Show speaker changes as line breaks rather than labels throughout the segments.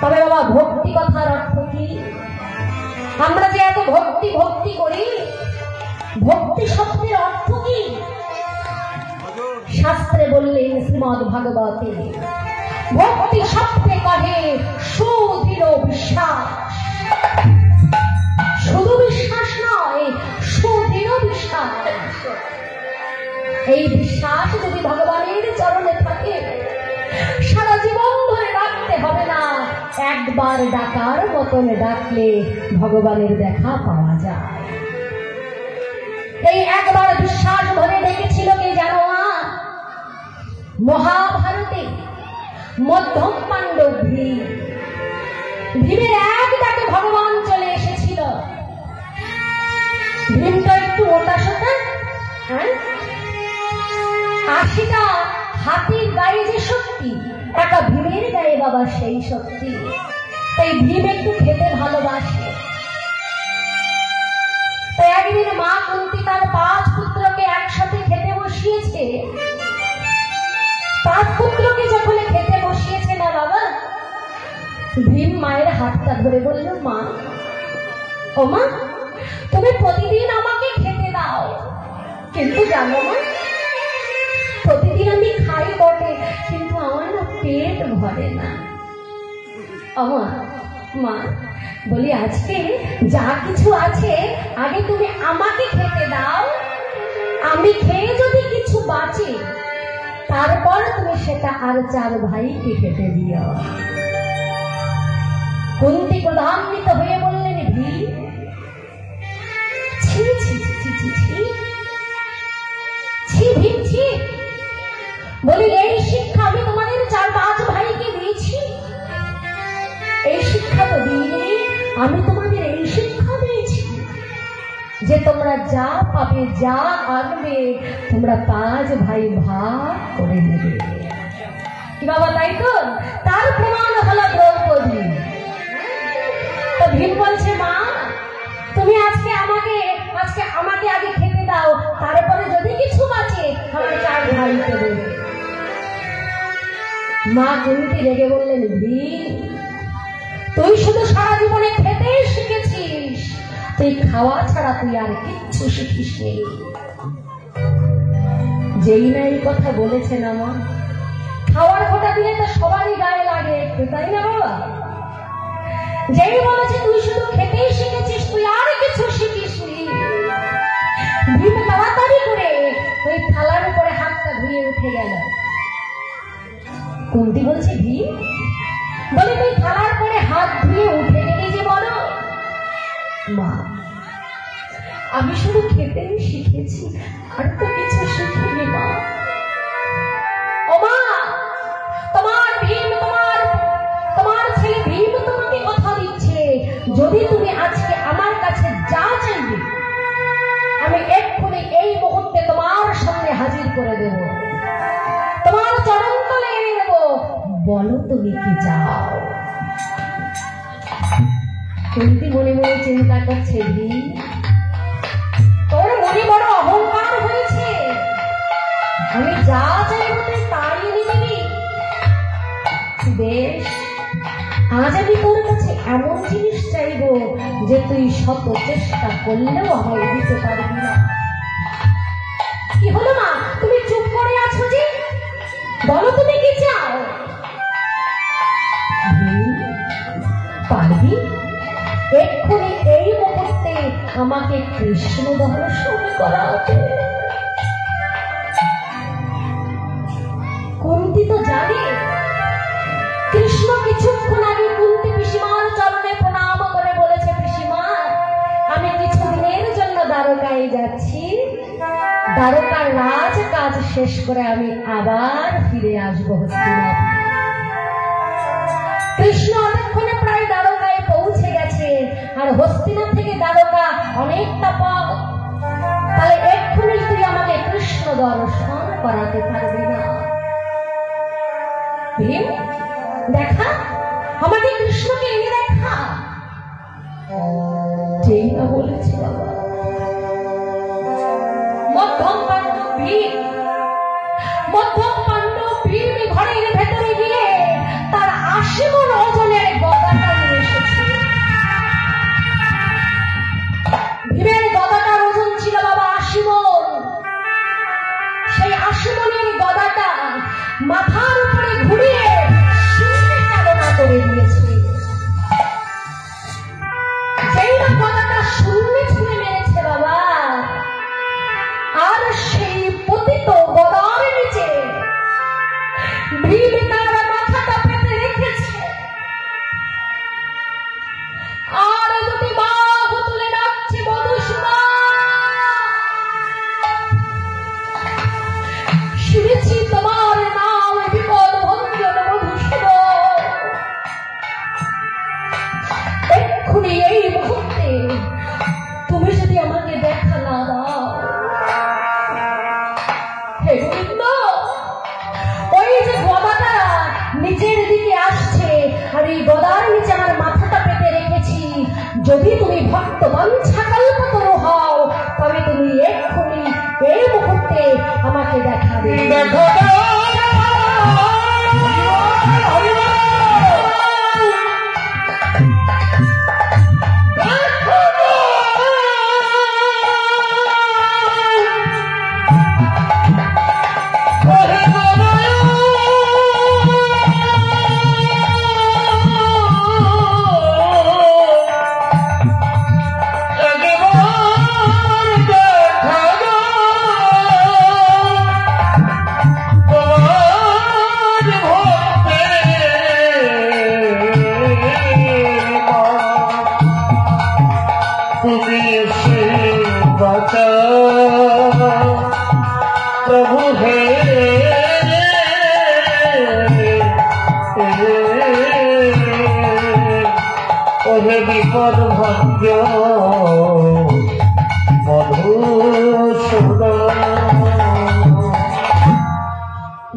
তবে বাবা ভক্তি কথার অর্থ কি? আমরা যে এত ভক্তি ভক্তি করি, ভক্তি শব্দের অর্থ কি? শাস্ত্রে বললেন শ্রীমদ্ ভাগবতে, ভক্তি শব্দে কহে সুদৃঢ় বিশ্বাস। শুধু বিশ্বাস নয়, সুদৃঢ় বিশ্বাস। এই বিশ্বাস যদি ভগবানের চরণে থাকে, সারা জীবন ধরে ডাকতে হবে না, একবার ডাকার মতন ডাকলে ভগবানের দেখা পাওয়া যায়। এই একবার বিশ্বাস ধরে ডেকেছিল কে জানো? মহাভারতে মধ্যম পাণ্ডব ভীম। ভীমের এক ডাকে ভগবান চলে এসেছিল। ভীম তো একটু মোটা সোটা, হ্যাঁ, 80টা হাতির গায়ে যে শক্তি, একটা ভীমের গায়ে বাবা সেই শক্তি। তাই ভীম একটু খেতে ভালোবাসে। তাই একদিন মা কুন্তী তার 5 পুত্রকে একসাথে খেতে বসিয়েছে। 5 পুত্রকে যখন খেতে বসিয়েছে না বাবা, ভীম মায়ের হাতটা ধরে বলল, মা, ও মা, তুমি প্রতিদিন আমাকে খেতে দাও, কিন্তু জানো মা, প্রতিদিন আমি খাই বটে, কিন্তু আমার না পেট ভরে না। মা, মা বলি, আজকে যা কিছু আছে আগে তুমি আমাকে খেতে দাও, আমি খেয়ে যদি কিছু বাঁচে তারপর তুমি সেটা আর 4 ভাইকে খেতে দিও। কুন্তী ক্রোধান্বিত হয়ে বললেন, ভীম, ছি ছি ছি ছি ছি ছি ভীম ছি। বলি, এই শিক্ষা আমি তোমাদের 4-5 ভাইকে দিয়েছি? এই শিক্ষা তো দিইনি। আমি তোমাদের এই শিক্ষা দিয়েছি যে তোমরা যা পাবে, যা আনবে, তোমরা 5 ভাই ভাগ করে নেবে। কি বাবা, তাই তো? তার প্রমাণ হলো দ্রৌপদী। তো ভীম বলছে, মা, তুমি আজকে আমাকে আগে খেতে দাও, তারপরে যদি কিছু বাঁচে আমার 4 ভাইকে দেবে। মা কুন্তী রেগে বললেন, ভীম, তুই শুধু সারা জীবনে খেতে শিখেছিস, তুই খাওয়া ছাড়া তুই আর কিচ্ছু শিখিস নি। যেই না এই কথা বলেছেন আমার, খাওয়ার কথা দিলে তো সবারই গায়ে লাগে একটু, তাই না বাবা? যেই বলেছে তুই শুধু খেতেই শিখেছিস, তুই আর কিছু শিখিস নি, ভীম তাড়াতাড়ি করে ওই থালার উপরে হাতটা ধুয়ে উঠে গেল। কুন্তী বলছে, ভীম, বলে তুই থালার পরে হাত ধুয়ে উঠে গেলি যে বলো? মা, আমি শুধু খেতেই শিখেছি, আর তো কিছু শিখিনি মা। ও মা, তোমার ভীম, তোমার ছেলে ভীম তোমাকে কথা দিচ্ছে, যদি তুমি আজকে আমার কাছে যা চাইবে আমি এক্ষুনি এই মুহূর্তে তোমার সামনে হাজির করে দেব, তোমার চরণ তলে এনে দেব, বলো তুমি কি চাও? কুন্তী মনে মনে চিন্তা করছে, ভীম, তোর মনে বড় অহংকার হয়েছে, আমি যা চাইব তুই তাই এনে দিবি। বেশ, আজ আমি তোর কাছে এমন জিনিস চাইব যে তুই শত চেষ্টা করলেও আমায় দিতে পারবি না। কি হলো মা, তুমি চুপ করে আছো যে? বলো তুমি কি চাও? পারবি? এক্ষুনি এই মুহূর্তে আমাকে কৃষ্ণ দর্শন করাতে। কুন্তী তো জানে কৃষ্ণ কিছুক্ষণ আগে কুন্তী পিসিমার চরণে প্রণাম করে বলেছে, পিসিমা, আমি কিছুদিনের জন্য দ্বারকায় যাচ্ছি, দ্বারকার রাজ কাজ শেষ করে আমি আবার ফিরে আসবো হস্তিনাপুর। কৃষ্ণ অনেকক্ষণে প্রায় দ্বারকায় পৌঁছে গেছে, আর হস্তিনাপুর থেকে দ্বারকা অনেকটা পথ, তাহলে এক্ষুনি তুই আমাকে কৃষ্ণ দর্শন করাতে পারবি না? ভীম, দেখা, আমাকে কৃষ্ণকে এনে দেখা। যেই না বলেছি বাবা, মধ্যম পাণ্ডব ভীম ঘরের ভেতরে গিয়ে তার 80 মণ ওজনের মাথার উপরে ঘুরিয়ে শূন্যে চালনা করে দিয়েছে। যেই না কথাটা শূন্যে ছুঁড়ে মেরেছে বাবা, আর সেই পতিত গদার নিচে ভীম তার মাথাটা পেতে রেখেছে, আর দুটি বাহু তুলে ডাকছে মধুসূদন। শুনেছি তোমার নাম বিপদ ভঞ্জন মধুসূদন, এক্ষুনি এই মুহূর্তে তুমি যদি আমাকে দেখা না দাও, হে গোবিন্দ, ওই যে গদাটা নিচের দিকে আসছে, আর এই গদার নিচে আমার মাথাটা পেতে রেখেছি, যদি তুমি ভক্ত বাঞ্ছাকল্পতর হও, তবে তুমি এক্ষুনি এই মুহূর্তে আমাকে দেখা দেবে।
प्रभु हे ओहे विपद भंज मधुसूदन।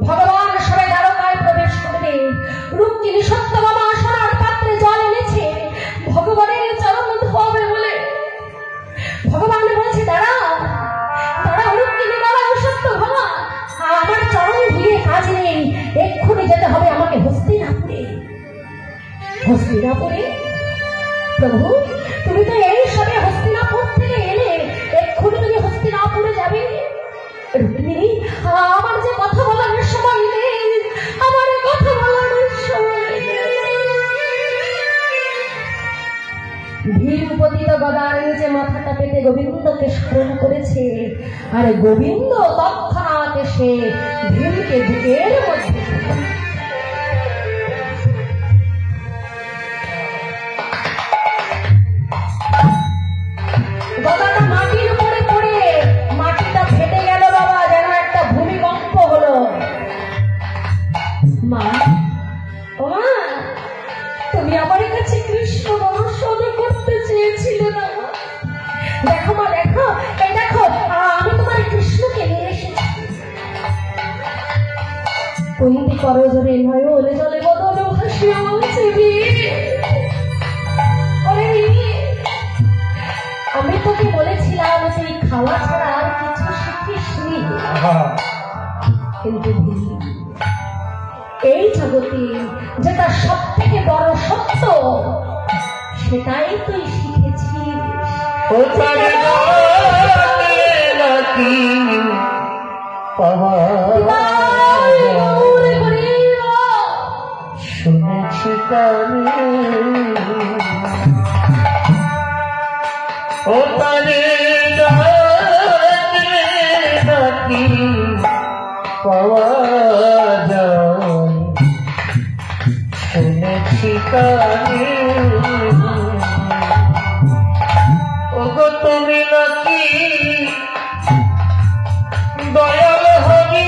ভগবান সবাই দ্বারকায় প্রবেশ করবে। রুক্মিণী সত্যভামা সোনার পাত্রে জল এনেছে ভগবানের চরণ ধোবে বলে। ভগবান বলছে দাঁড়াও দাঁড়াও রুক্মিণী, দাঁড়াও সত্যভামা, আমার চরণ ধুয়ে কাজ নেই, এক্ষুনি যেতে হবে আমাকে হস্তিনাপুরে। হস্তিনাপুরে? প্রভু, তুমি তো এই সবে হস্তিনাপুর থেকে এলে, এক্ষুনি তুমি হস্তিনাপুরে যাবে? রুক্মিণী, আমার যে কথা বলার সময় নেই, আমার কথা বলার সময় নেই। ভীম পতিত গদার নিচে মাথাটা পেতে গোবিন্দকে স্মরণ করেছে, আর গোবিন্দ তৎক্ষণাৎ এসে ভীমকে বুকের মধ্যে গদাটা মাটির উপরে পড়ে মাটিটা ফেটে গেল বাবা, যেন একটা ভূমিকম্প হলো। মা, ও মা, তুমি আমার কাছে কৃষ্ণ দর্শন করতে চেয়েছিলে না? দেখো মা, দেখো, এই দেখো, আমি তোমার কৃষ্ণকে নিয়ে এসেছি। কুন্তি করজরে নয় ওলে জলে বদল ভাসিয়ে বলছে, ওরে আমি তোকে বলেছিলাম তুই খাওয়া ছাড়া আর কিছু শিখিসনি, কিন্তু এই জগতে যেটা সব থেকে বড় সত্য সেটাই তুই শিখেছিস।
শুনেছি কানে ও তারে নাকি পাওয়া যায়, শুনেছি কানে ওগো তুমি নাকি দয়াল হবি।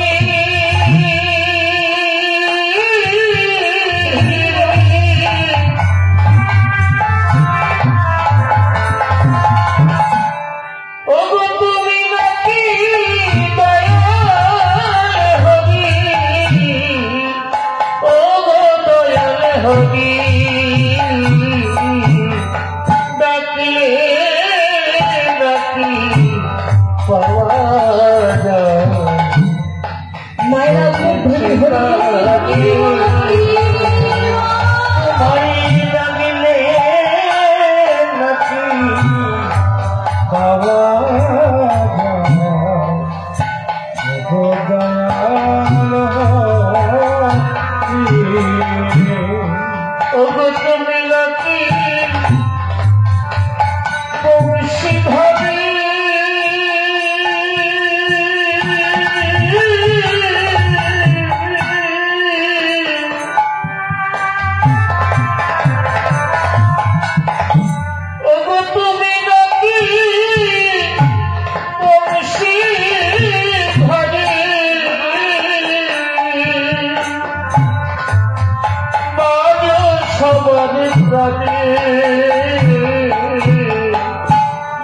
প্রাণে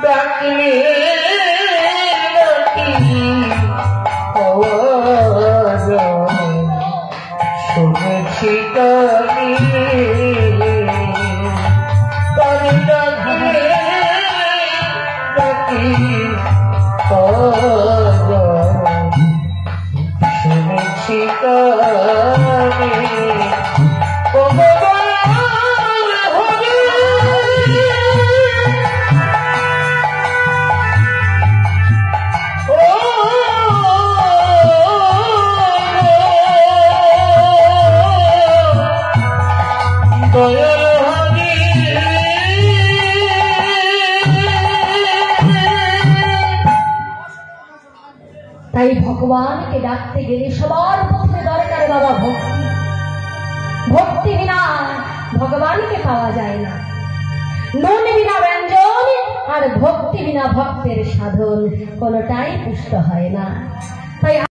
ডাকলে নাকি পাওয়া যায় শুনেছি কানে কানে ডাকলে নাকি পাওয়া যায় শুনেছি কানে ও
তাই ভগবানকে ডাকতে গেলে সবার প্রথমে দরকার বাবা ভক্তি। ভক্তি বিনা ভগবানকে পাওয়া যায় না। নুন বিনা ব্যঞ্জন আর ভক্তি বিনা ভক্তের সাধন কোনটাই পুষ্ট হয় না। তাই